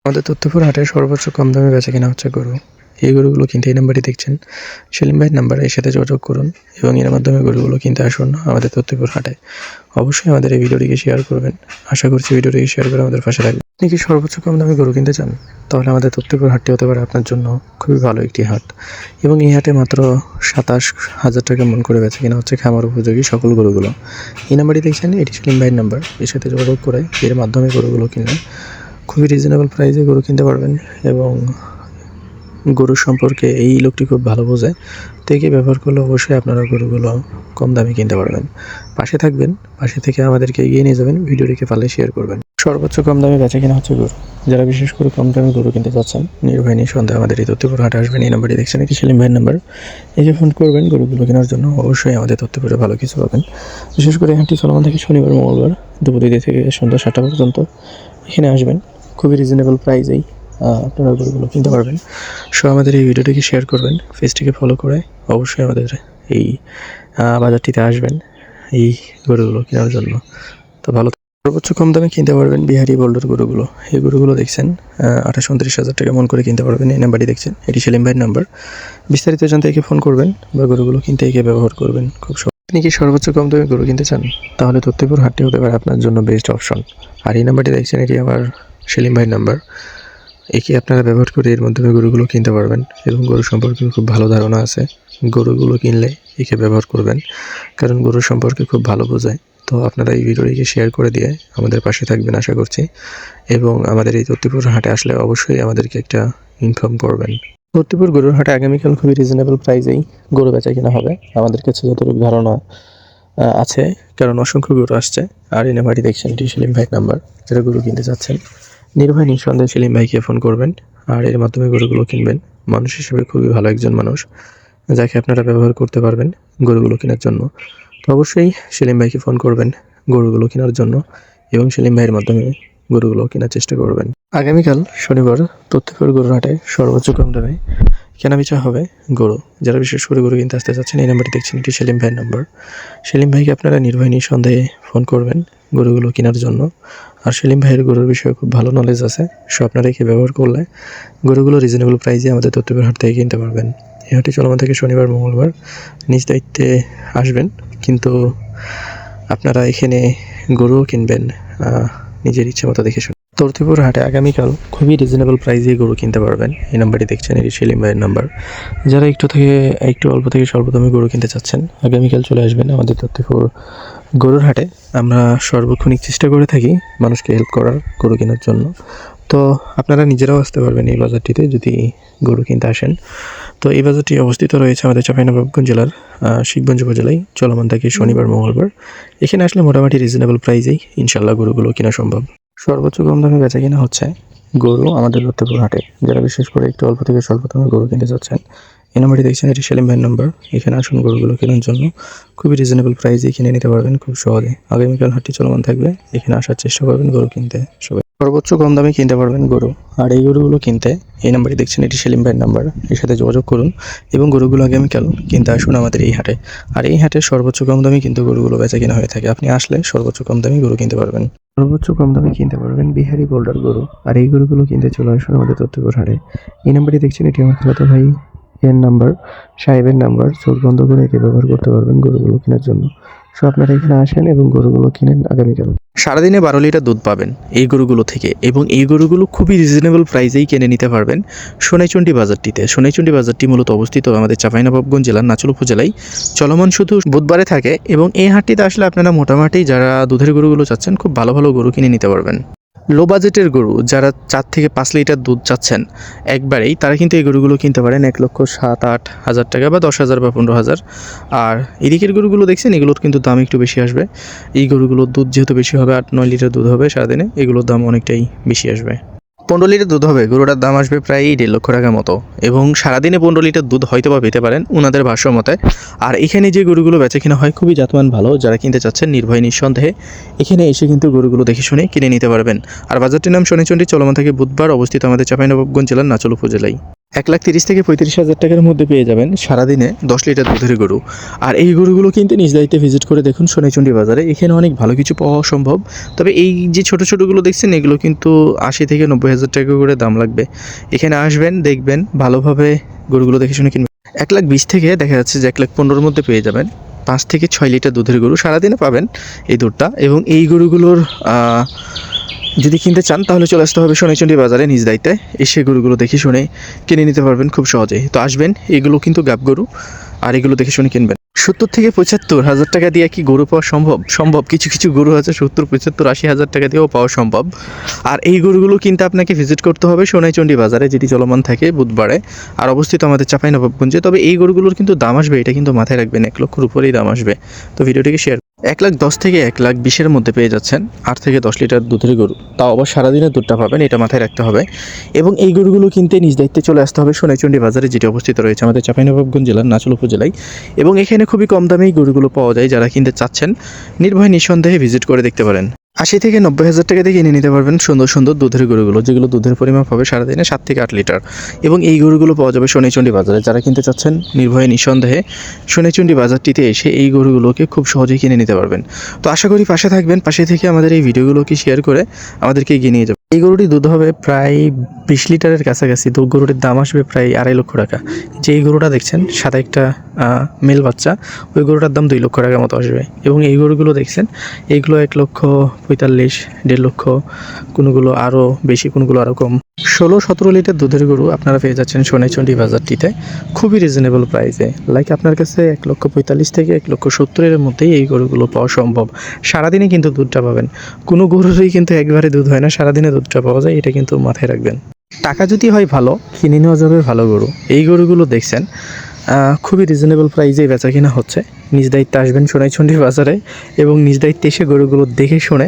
আমাদের তথ্যপুর হাটে সর্বোচ্চ কম দামে বেচাকেনা হচ্ছে গরু। এই গরুগুলো কিনতে এই নাম্বারটি দেখছেন, সেলিম ভাইয়ের নাম্বারে এর সাথে যোগাযোগ করুন এবং এর মাধ্যমে গরুগুলো কিনতে আসুন আমাদের তথ্যপুর হাটে। অবশ্যই আমাদের এই ভিডিওটিকে শেয়ার করবেন। আশা করছি ভিডিওটিকে শেয়ার করে আমাদের পাশে থাকবেন। আপনি কি সর্বোচ্চ কম দামে গরু কিনতে চান? তাহলে আমাদের তথ্যপুর হাটটি হতে পারে আপনার জন্য খুবই ভালো একটি হাট। এবং এই হাটে মাত্র 27,000 টাকা মন করে বেচাকেনা হচ্ছে খামার উপযোগী সকল গরুগুলো। এই নাম্বারটি দেখছেন, এটি সেলিম ভাইয়ের নাম্বার। এর সাথে যোগাযোগ করে এর মাধ্যমে গরুগুলো কিনলে খুবই রিজনেবল প্রাইসে গরু কিনতে পারবেন এবং গরুর সম্পর্কে এই লোকটি খুব ভালো বোঝে। তো একে ব্যবহার করলে অবশ্যই আপনারা গরুগুলো কম দামে কিনতে পারবেন। পাশে থাকবেন, পাশে থেকে আমাদেরকে এগিয়ে নিয়ে যাবেন, ভিডিওটিকে পারলে শেয়ার করবেন। সর্বোচ্চ কম দামে বেচা কেনা হচ্ছে গরু। যারা বিশেষ করে কম দামে গরু কিনতে চাচ্ছেন, নির্ভয় নিঃসন্দেহে আমাদের এই তথ্যপুর হাটে আসবেন। এই নাম্বারটি দেখছেন, এটি সেলিম ভাইয়ের নাম্বার। একে ফোন করবেন গরুগুলো কেনার জন্য, অবশ্যই আমাদের তথ্যপুরে ভালো কিছু পাবেন। বিশেষ করে হাটটি চলমান থাকে শনিবার মঙ্গলবার দুপুর 2 থেকে সন্ধ্যা 7টা পর্যন্ত। এখানে আসবেন, খুবই রিজনেবল প্রাইসেই আপনারা গরুগুলো কিনতে পারবেন। সো আমাদের এই ভিডিওটিকে শেয়ার করবেন, পেজটিকে ফলো করে অবশ্যই আমাদের এই বাজারটিতে আসবেন এই গরুগুলো কেনার জন্য। তো ভালো সর্বোচ্চ কম দামে কিনতে পারবেন বিহারি বোল্ডার গরুগুলো। এই গরুগুলো দেখছেন 28-29 হাজার টাকা মন করে কিনতে পারবেন। এই নাম্বারটি দেখছেন, এটি সেলিম ভাইয়ের নাম্বার। বিস্তারিত জানতে একে ফোন করবেন বা গরুগুলো কিনতে একে ব্যবহার করবেন খুব সহজ। আপনি কি সর্বোচ্চ কম দামে গরু কিনতে চান? তাহলে তথ্যপুর হাটটি হতে পারে আপনার জন্য বেস্ট অপশন। আর এই নাম্বারটি দেখছেন, এটি আমার সেলিম ভাইয়ের নাম্বার। একে আপনারা ব্যবহার করে এর মাধ্যমে গরুগুলো কিনতে পারবেন এবং গরু সম্পর্কে খুব ভালো ধারণা আছে। গরুগুলো কিনলে একে ব্যবহার করবেন, কারণ গরুর সম্পর্কে খুব ভালো বোঝায়। তো আপনারা এই ভিডিওটিকে শেয়ার করে দিয়ে আমাদের পাশে থাকবেন আশা করছি, এবং আমাদের এই তথ্যপুর হাটে আসলে অবশ্যই আমাদেরকে একটা ইনফর্ম করবেন। তথ্যপুর গরুর হাটে আগামীকাল খুবই রিজনেবল প্রাইসেই গরু বেচা কেনা হবে আমাদের কাছে যতটুকু ধারণা আছে, কারণ অসংখ্য গরু আসছে। আর এই নাম্বারটি দেখছেন, এটি সেলিম ভাইয়ের নাম্বার। যারা গরু কিনতে চাচ্ছেন, নির্ভয় নিঃসন্দেহে সেলিম ভাইকে ফোন করবেন আর এর মাধ্যমে গরুগুলো কিনবেন। মানুষ হিসেবে খুবই ভালো একজন মানুষ, যাকে আপনারা ব্যবহার করতে পারবেন গরুগুলো কেনার জন্য। তো অবশ্যই সেলিম ভাইকে ফোন করবেন গরুগুলো কেনার জন্য এবং সেলিম ভাইয়ের মাধ্যমে গরুগুলো কেনার চেষ্টা করবেন। আগামীকাল শনিবার তথ্যপুর গরুর হাটে সর্বোচ্চ কম দামে কেনাবেচা হবে গরু। যারা বিশেষ করে গরু কিনতে আসতে চাচ্ছেন, এই নাম্বারটি দেখছেন, এটি সেলিম ভাইয়ের নাম্বার। সেলিম ভাইকে আপনারা নির্ভয় নিঃসন্দেহে ফোন করবেন গরুগুলো কেনার জন্য। আর সেলিম ভাইয়ের গরুর বিষয়ে খুব ভালো নলেজ আছে, সো আপনারা একে ব্যবহার করলে গরুগুলো রিজনেবল প্রাইসে আমাদের তথ্যপুর হাট থেকে কিনতে পারবেন। এই হাটটি চলমান থেকে শনিবার মঙ্গলবার। নিজ দায়িত্বে আসবেন, কিন্তু আপনারা এখানে গরুও কিনবেন নিজের ইচ্ছে মতো দেখে শুনে। তথ্যপুর হাটে আগামীকাল খুবই রিজনেবল প্রাইসে গরু কিনতে পারবেন। এই নাম্বারটি দেখছেন, এটি সেলিম ভাইয়ের নাম্বার। যারা একটু অল্প থেকে স্বল্প দামে গরু কিনতে চাচ্ছেন, আগামীকাল চলে আসবেন আমাদের তথ্যপুর গরুর হাটে। আমরা সর্বক্ষণিক চেষ্টা করে থাকি মানুষকে হেল্প করার গরু কেনার জন্য। তো আপনারা নিজেরাও আসতে পারবেন এই বাজারটিতে যদি গরু কিনতে আসেন। তো এই বাজারটি অবস্থিত রয়েছে আমাদের চাঁপাইনবাবগঞ্জ জেলার শিবগঞ্জ উপজেলায়। চলমান থাকে শনিবার মঙ্গলবার। এখানে আসলে মোটামুটি রিজনেবল প্রাইসেই ইনশাল্লাহ গরুগুলো কেনা সম্ভব। সর্বোচ্চ কম দামে বেচা কেনা হচ্ছে গরু আমাদের তথ্যপুর হাটে। যারা বিশেষ করে একটু অল্প থেকে স্বল্প দামে গরু কিনতে চাচ্ছেন, এই নাম্বারটি দেখছেন, এটি সেলিম ভাইয়ের নাম্বার। এখানে আসুন গরুগুলো কেনার জন্য, খুবই রিজনেবল প্রাইসে কিনে নিতে পারবেন খুব সহজে। আগামীকাল হাটটি চলমান থাকবে, এখানে আসার চেষ্টা করবেন গরু কিনতে সবাই। সর্বোচ্চ কম দামে কিনতে পারবেন গরু। আর এই গরুগুলো কিনতে এই নাম্বারটি দেখছেন, এটি সেলিম ভাইয়ের নাম্বার। এর সাথে যোগাযোগ করুন এবং গরুগুলো আগামীকাল কিনতে আসুন আমাদের এই হাটে। আর এই হাটে সর্বোচ্চ কম দামে কিন্তু গরুগুলো বেচা কেনা হয়ে থাকে। আপনি আসলে সর্বোচ্চ কম দামে গরু কিনতে পারবেন। সর্বোচ্চ কম দামে কিনতে পারবেন বিহারি বোল্ডার গরু। আর এই গরুগুলো কিনতে চলে আসুন আমাদের তথ্যপুর হাটে। এই নাম্বারটি দেখছেন, এটি আমার খালাতো ভাই এর নাম্বার, সাহেবের নাম্বার। চোখ বন্ধ করে একে ব্যবহার করতে পারবেন গরুগুলো কেনার জন্য। সো আপনারা এখানে আসেন এবং গরুগুলো কিনেন আগামীকাল। সারাদিনে 12 লিটার দুধ পাবেন এই গরুগুলো থেকে, এবং এই গরুগুলো খুবই রিজনেবল প্রাইসেই কিনে নিতে পারবেন সোনাইচন্ডী বাজারটিতে। সোনাইচন্ডী বাজারটি মূলত অবস্থিত আমাদের চাঁপাইনবাবগঞ্জ জেলার নাচল উপজেলায়। চলমান শুধু বুধবারে থাকে, এবং এই হাটটিতে আসলে আপনারা মোটামুটি যারা দুধের গরুগুলো চাচ্ছেন, খুব ভালো ভালো গরু কিনে নিতে পারবেন। লো বাজেটের গরু যারা 4 থেকে 5 লিটার দুধ চাচ্ছেন একবারেই, তারা কিন্তু এই গরুগুলো কিনতে পারেন 1,07,8 হাজার টাকা বা 10,000 বা 15,000। আর এদিকের গরুগুলো দেখছেন, এগুলোর কিন্তু দাম একটু বেশি আসবে। এই গরুগুলোর দুধ যেহেতু বেশি হবে, 8-9 লিটার দুধ হবে সারাদিনে, এগুলোর দাম অনেকটাই বেশি আসবে। 15 লিটার দুধ হবে, গরুটার দাম আসবে প্রায় 1.5 লক্ষ টাকা মতো, এবং সারাদিনে 15 লিটার দুধ হয়তো বা পেতে পারেন ওনাদের ভাষ্য মতে। আর এখানে যে গরুগুলো বেচা কিনা হয় খুবই জাতমান ভালো। যারা কিনতে চাচ্ছেন নির্ভয় নিঃসন্দেহে এখানে এসে কিন্তু গরুগুলো দেখে শুনে কিনে নিতে পারবেন। আর বাজারটির নাম সোনাইচন্ডী, চলমান থেকে বুধবার, অবস্থিত আমাদের চাঁপাইনবাবগঞ্জ জেলার নাচল উপজেলায়। 1,30,000 থেকে 35,000 টাকার মধ্যে পেয়ে যাবেন সারাদিনে 10 লিটার দুধের গরু। আর এই গরুগুলো কিনতে নিজ দায়িত্বে ভিজিট করে দেখুন সোনাইচন্ডী বাজারে। এখানে অনেক ভালো কিছু পাওয়া সম্ভব। তবে এই যে ছোটো ছোটোগুলো দেখছেন এগুলো কিন্তু 80 থেকে 90,000 টাকা করে দাম লাগবে। এখানে আসবেন, দেখবেন, ভালোভাবে গরুগুলো দেখে শুনে কিনবেন। 1,20,000 থেকে দেখা যাচ্ছে যে 1,15,000 মধ্যে পেয়ে যাবেন 5 থেকে 6 লিটার দুধের গরু। সারাদিনে পাবেন এই দুধটা। এবং এই গরুগুলোর যদি কিনতে চান তাহলে চলে আসতে হবে সোনাইচন্ডী বাজারে নিজ দায়িত্বে। এসে গরুগুলো দেখে শুনে কিনে নিতে পারবেন খুব সহজেই। তো আসবেন, এগুলো কিন্তু গাব গরু, আর এগুলো দেখে শুনে কিনবেন। 70 থেকে 75,000 টাকা দিয়ে কি গরু পাওয়া সম্ভব? কিছু কিছু গরু আছে 70, 75, 80,000 টাকা দিয়েও পাওয়া সম্ভব। আর এই গরুগুলো কিনতে আপনাকে ভিজিট করতে হবে সোনাইচন্ডী বাজারে, যেটি চলমান থাকে বুধবারে, আর অবস্থিত আমাদের চাঁপাইনবাবগঞ্জে। তবে এই গরুগুলোর কিন্তু দাম আসবে, এটা কিন্তু মাথায় রাখবেন, 1 লক্ষের উপরেই দাম আসবে। তো ভিডিওটিকে শেয়ার 1,10,000 থেকে 1,20,000 মধ্যে পেয়ে যাচ্ছেন 8 থেকে 10 লিটার দুধের গরু। তাও আবার সারাদিনের দুধটা পাবেন, এটা মাথায় রাখতে হবে। এবং এই গরুগুলো কিনতে নিজ দায়িত্বে চলে আসতে হবে সোনাইচন্ডী বাজারে, যেটি অবস্থিত রয়েছে আমাদের চাঁপাইনবাবগঞ্জ জেলার নাচল উপজেলায়। এবং এখানে খুবই কম দামেই গরুগুলো পাওয়া যায়। যারা কিনতে চাচ্ছেন নির্ভয় নিঃসন্দেহে ভিজিট করে দেখতে পারেন। 80 থেকে 90,000 টাকা দিয়ে কিনে নিতে পারবেন সুন্দর সুন্দর দুধের গরুগুলো, যেগুলো দুধের পরিমাপ হবে সারাদিনে 7 থেকে 8 লিটার। এবং এই গরুগুলো পাওয়া যাবে সোনাইচন্ডী বাজারে। যারা কিনতে চাচ্ছেন নির্ভয়ে নিঃসন্দেহে সোনাইচন্ডী বাজারটিতে এসে এই গরুগুলোকে খুব সহজেই কিনে নিতে পারবেন। তো আশা করি পাশে থাকবেন, পাশে থেকে আমাদের এই ভিডিওগুলোকে শেয়ার করে আমাদেরকে এগিয়ে নিয়ে যাবেন। এই গরুটির দুধ হবে প্রায় 20 লিটারের কাছাকাছি। তো গরুটির দাম আসবে প্রায় 2.5 লক্ষ টাকা। যে এই গরুটা দেখছেন সাদা একটা মেল বাচ্চা, ওই গরুটার দাম 2 লক্ষ টাকার মতো আসবে। এবং এই গরুগুলো দেখছেন এইগুলো 1,45,000, 1.5 লক্ষ, কোনোগুলো আরও বেশি, কোনোগুলো আরও কম। 16-17 লিটার দুধের গরু আপনারা পেয়ে যাচ্ছেন সোনাইচন্ডী বাজারটিতে খুবই রিজনেবল প্রাইসে। লাইক আপনার কাছে 1,45,000 থেকে 1,70,000 মধ্যেই এই গরুগুলো পাওয়া সম্ভব। সারাদিনে কিন্তু দুধটা পাবেন। কোনো গরুরই কিন্তু একবারে দুধ হয় না, সারাদিনে দুধটা পাওয়া যায়, এটা কিন্তু মাথায় রাখবেন। টাকা যদি হয় ভালো, কিনে নেওয়া যাবে ভালো গরু। এই গরুগুলো দেখছেন খুবই রিজনেবল প্রাইসে বেচা কিনা হচ্ছে। নিজ দায়িত্বে আসবেন সোনাইচন্ডী বাজারে এবং নিজ দায়িত্বে এসে গরুগুলো দেখে শুনে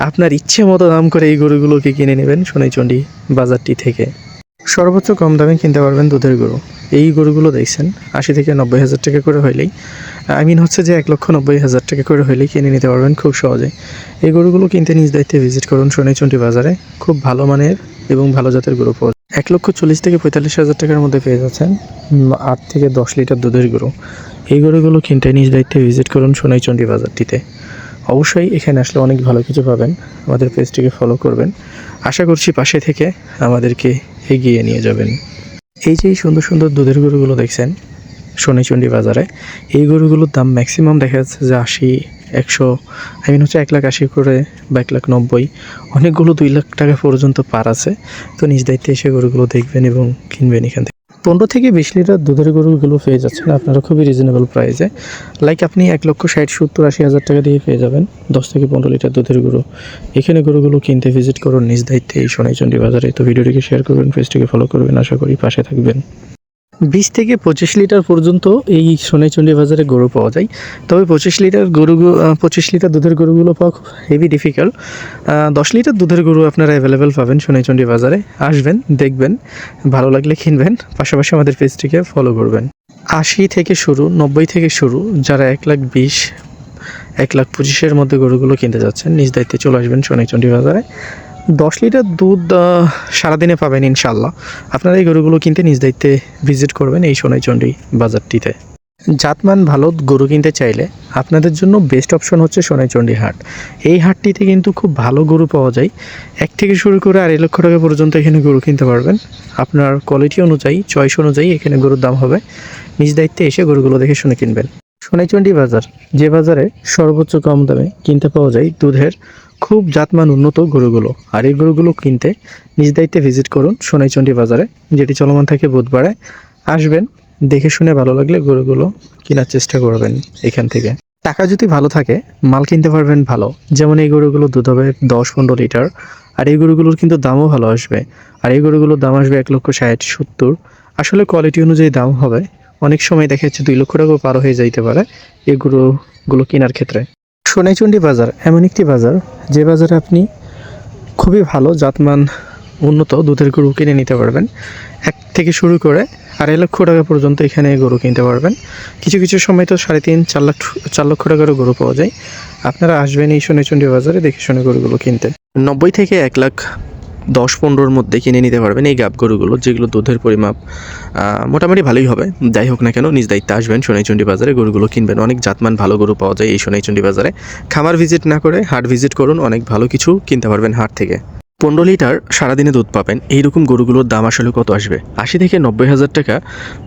আপনার ইচ্ছে মতো দাম করে এই গরুগুলোকে কিনে নেবেন সোনাইচন্ডী বাজারটি থেকে। সর্বোচ্চ কম দামে কিনতে পারবেন দুধের গরু। এই গরুগুলো দেখছেন 80 থেকে 90,000 টাকা করে হইলেই, হচ্ছে যে 1,90,000 টাকা করে হইলেই কিনে নিতে পারবেন খুব সহজে। এই গরুগুলো কিনতে নিজ দায়িত্বে ভিজিট করুন সোনাইচন্ডী বাজারে। খুব ভালো মানের এবং ভালো জাতের গরু পাওয়া যায়। 1,40,000 থেকে 45,000 টাকার মধ্যে পেয়ে যাচ্ছেন 8 থেকে 10 লিটার দুধের গরু। এই গরুগুলো কিনতে নিজ দায়িত্বে ভিজিট করুন সোনাইচন্ডী বাজারটিতে। অবশ্যই এখানে আসলে অনেক ভালো কিছু পাবেন। আমাদের পেজটিকে ফলো করবেন। আশা করছি পাশে থেকে আমাদেরকে এগিয়ে নিয়ে যাবেন। এই যে সুন্দর সুন্দর দুধের গরুগুলো দেখছেন সোনাইচন্ডী বাজারে, এই গরুগুলোর দাম ম্যাক্সিমাম দেখা যাচ্ছে যে 80, 100, হচ্ছে 1,80,000 করে বা 1,90,000, অনেকগুলো 2 লাখ টাকা পর্যন্ত পার আছে। তো নিজ দায়িত্বে এসে গরুগুলো দেখবেন এবং কিনবেন এখান থেকে। 15 থেকে 20 লিটার দুধের গরুগুলো পেয়ে যাচ্ছেন আপনারা খুবই রিজনেবল প্রাইসে। লাইক আপনি 1,60,000-70,000-80,000 টাকা দিয়ে পেয়ে যাবেন 10 থেকে 15 লিটার দুধের গরু। এখানে গরুগুলো কিনতে ভিজিট করুন নিজ দায়িত্বে এই সোনাইচন্ডী বাজারে। তো ভিডিওটিকে শেয়ার করবেন, পেজটিকে ফলো করবেন, আশা করি পাশে থাকবেন। 20 থেকে 25 লিটার পর্যন্ত এই সোনাইচন্ডী বাজারে গরু পাওয়া যায়। তবে 25 লিটার দুধের গরুগুলো পাওয়া খুব হেভি ডিফিকাল্ট। 10 লিটার দুধের গরু আপনারা অ্যাভেলেবেল পাবেন সোনাইচন্ডী বাজারে। আসবেন, দেখবেন, ভালো লাগলে কিনবেন, পাশাপাশি আমাদের পেজটিকে ফলো করবেন। 80 থেকে শুরু, 90 থেকে শুরু, যারা 1,20,000, 1,25,000 মধ্যে গরুগুলো কিনতে যাচ্ছেন নিজ দায়িত্বে চলে আসবেন সোনাইচন্ডী বাজারে। 10 লিটার দুধ সারাদিনে পাবেন ইনশাল্লাহ। আপনারা এই গরুগুলো কিনতে নিজ দায়িত্বে ভিজিট করবেন এই সোনাইচন্ডী বাজারটিতে। জাতমান ভালো গরু কিনতে চাইলে আপনাদের জন্য বেস্ট অপশন হচ্ছে সোনাইচন্ডী হাট। এই হাটটিতে কিন্তু খুব ভালো গরু পাওয়া যায়। 1 থেকে শুরু করে 2.5 লক্ষ টাকা পর্যন্ত এখানে গরু কিনতে পারবেন। আপনার কোয়ালিটি অনুযায়ী, চয়েস অনুযায়ী এখানে গরুর দাম হবে। নিজ দায়িত্বে এসে গরুগুলো দেখে শুনে কিনবেন। সোনাইচন্ডী বাজার, যে বাজারে সর্বোচ্চ কম দামে কিনতে পাওয়া যায় দুধের খুব জাতমান উন্নত গরুগুলো। আর এই গরুগুলো কিনতে নিজ দায়িত্বে ভিজিট করুন সোনাইচন্ডী বাজারে, যেটি চলমান থাকে বুধবারে। আসবেন, দেখে শুনে ভালো লাগলে গরুগুলো কেনার চেষ্টা করবেন এখান থেকে। টাকা যদি ভালো থাকে মাল কিনতে পারবেন ভালো। যেমন এই গরুগুলো দুধ হবে 10-15 লিটার। আর এই গরুগুলোর কিন্তু দামও ভালো আসবে। আর এই গরুগুলোর দাম আসবে 1,60,000-1,70,000। আসলে কোয়ালিটি অনুযায়ী দাম হবে। অনেক সময় দেখা যাচ্ছে 2 লক্ষ টাকাও পার হয়ে যাইতে পারে এই গরুগুলো কেনার ক্ষেত্রে। সোনাইচন্ডী বাজার এমন একটি বাজার, যে বাজারে আপনি খুবই ভালো জাতমান উন্নত দুধের গরু কিনে নিতে পারবেন। 1 থেকে শুরু করে 2.5 লক্ষ টাকা পর্যন্ত এখানে গরু কিনতে পারবেন। কিছু কিছু সময় তো 3.5-4 লক্ষ টাকারও গরু পাওয়া যায়। আপনারা আসবেন এই সোনাইচন্ডী বাজারে দেখে শুনে গরুগুলো কিনতে। 90 থেকে 1 লাখ 10-15-র মধ্যে কিনে নিতে পারবেন এই গাব গরুগুলো, যেগুলো দুধের পরিমাপ মোটামুটি ভালোই হবে। যাই হোক না কেন, নিজ দায়িত্বে আসবেন সোনাইচন্ডী বাজারে, গরুগুলো কিনবেন। অনেক জাতমান ভালো গরু পাওয়া যায় এই সোনাইচন্ডী বাজারে। খামার ভিজিট না করে হাট ভিজিট করুন, অনেক ভালো কিছু কিনতে পারবেন হাট থেকে। 15 লিটার সারাদিনে দুধ পাবেন, এইরকম গরুগুলোর দাম আসলে কত আসবে? 80 থেকে 90,000 টাকা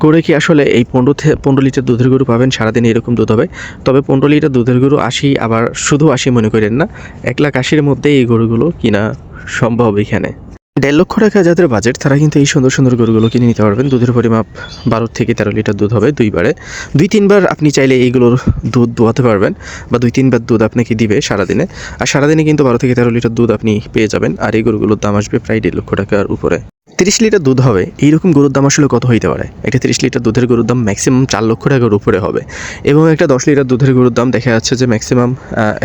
করে কি আসলে এই 15 লিটার দুধের গরু পাবেন সারাদিনে এরকম দুধ হবে? তবে 15 লিটার দুধের গরু 80, আবার শুধু 80 মনে করেন না, 1,80,000 মধ্যে এই গরুগুলো কিনা সম্ভব এখানে। 1.5 লক্ষ টাকা যাদের বাজেট, তারা কিন্তু এই সুন্দর সুন্দর গরুগুলো কিনে নিতে পারবেন। দুধের পরিমাপ 12 থেকে 13 লিটার দুধ হবে দুইবারে। 2-3 বার আপনি চাইলে এইগুলোর দুধ দোয়াতে পারবেন, বা 2-3 বার দুধ আপনাকে দিবে সারাদিনে। আর সারাদিনে কিন্তু 12 থেকে 13 লিটার দুধ আপনি পেয়ে যাবেন। আর এই গরুগুলোর দাম আসবে প্রায় 1.5 লক্ষ টাকার উপরে। 30 লিটার দুধ হবে এইরকম গরুর দাম আসলে কত হইতে পারে? একটা 30 লিটার দুধের গরুর দাম ম্যাক্সিমাম 4 লক্ষ টাকার উপরে হবে। এবং একটা 10 লিটার দুধের গরুর দাম দেখা যাচ্ছে যে ম্যাক্সিমাম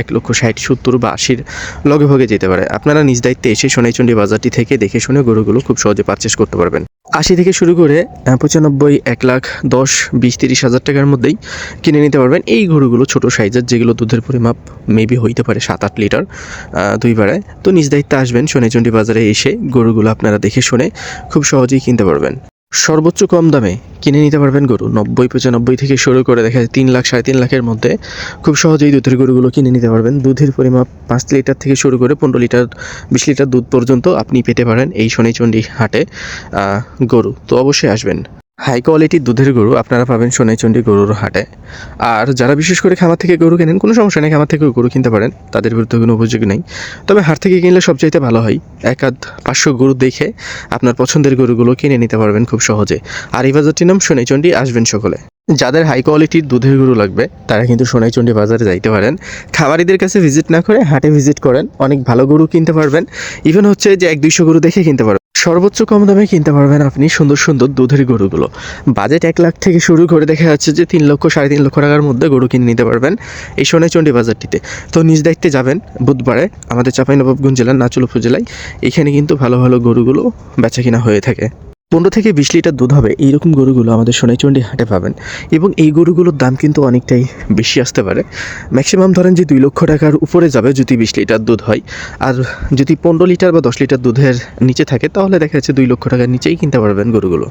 1,60,000, 70 বা 80-র লগে ভগে যেতে পারে। আপনারা নিজ দায়িত্বে এসে সোনাইচন্ডী বাজারটি থেকে দেখে শুনে গরুগুলো খুব সহজে পারচেস করতে পারবেন। 80 থেকে শুরু করে 95, 1 লাখ, 10, 20, 30 হাজার টাকার মধ্যেই কিনে নিতে পারবেন এই গরুগুলো, ছোটো সাইজের, যেগুলো দুধের পরিমাপ মেবি হইতে পারে 7-8 লিটার দুইবারে। তো নিজ দায়িত্বে আসবেন সোনাইচন্ডী বাজারে, এসে গরুগুলো আপনারা দেখে শুনে খুব সহজেই কিনতে পারবেন। সর্বোচ্চ কম দামে কিনে নিতে পারবেন গরু 90-95 থেকে শুরু করে দেখা যায় 3 লাখ, 3.5 লাখের মধ্যে খুব সহজেই দুধের গরুগুলো কিনে নিতে পারবেন। দুধের পরিমাপ 5 লিটার থেকে শুরু করে 15 লিটার, 20 লিটার দুধ পর্যন্ত আপনি পেতে পারেন এই সোনাইচন্ডী হাটে গরু। তো অবশ্যই আসবেন। হাই কোয়ালিটির দুধের গরু আপনারা পাবেন সোনাইচন্ডী গরুর হাটে। আর যারা বিশেষ করে খামার থেকে গরু কেনেন, কোনো সমস্যা নেই, খামার থেকে গরু কিনতে পারেন, তাদের বিরুদ্ধে কোনো অভিযোগ নেই। তবে হাট থেকে কিনলে সবচাইতে ভালো হয়, 1-500 গরু দেখে আপনার পছন্দের গরুগুলো কিনে নিতে পারবেন খুব সহজে। আর এই বাজারটির নাম সোনাইচন্ডী, আসবেন সকলে। যাদের হাই কোয়ালিটির দুধের গরু লাগবে তারা কিন্তু সোনাইচন্ডী বাজারে যাইতে পারেন। খামারিদের কাছে ভিজিট না করে হাটে ভিজিট করেন, অনেক ভালো গরু কিনতে পারবেন। ইভেন হচ্ছে যে 1-200 গরু দেখে কিনতে পারবেন। সর্বোচ্চ কম দামে কিনতে পারবেন আপনি সুন্দর সুন্দর দুধের গরুগুলো। বাজেট 1 লাখ থেকে শুরু করে দেখা যাচ্ছে যে 3 লক্ষ, 3.5 লক্ষ টাকার মধ্যে গরু কিনে নিতে পারবেন এই সোনাইচন্ডী বাজারটিতে। তো নিজ দায়িত্বে যাবেন বুধবারে আমাদের চাঁপাইনবাবগঞ্জ জেলার নাচুল উপজেলায়। এখানে কিন্তু ভালো ভালো গরুগুলো বেচা কিনা হয়ে থাকে। 15 থেকে 20 লিটার দুধ হবে এইরকম গরুগুলো আমাদের সোনাইচন্ডী হাটে পাবেন। এবং এই গরুগুলোর দাম কিন্তু অনেকটাই বেশি আসতে পারে। ম্যাক্সিমাম ধরেন যে 2 লক্ষ টাকার উপরে যাবে যদি 20 লিটার দুধ হয়। আর যদি 15 লিটার বা 10 লিটার দুধের নিচে থাকে তাহলে দেখা যাচ্ছে 2 লক্ষ টাকার নিচেই কিনতে পারবেন গরুগুলো।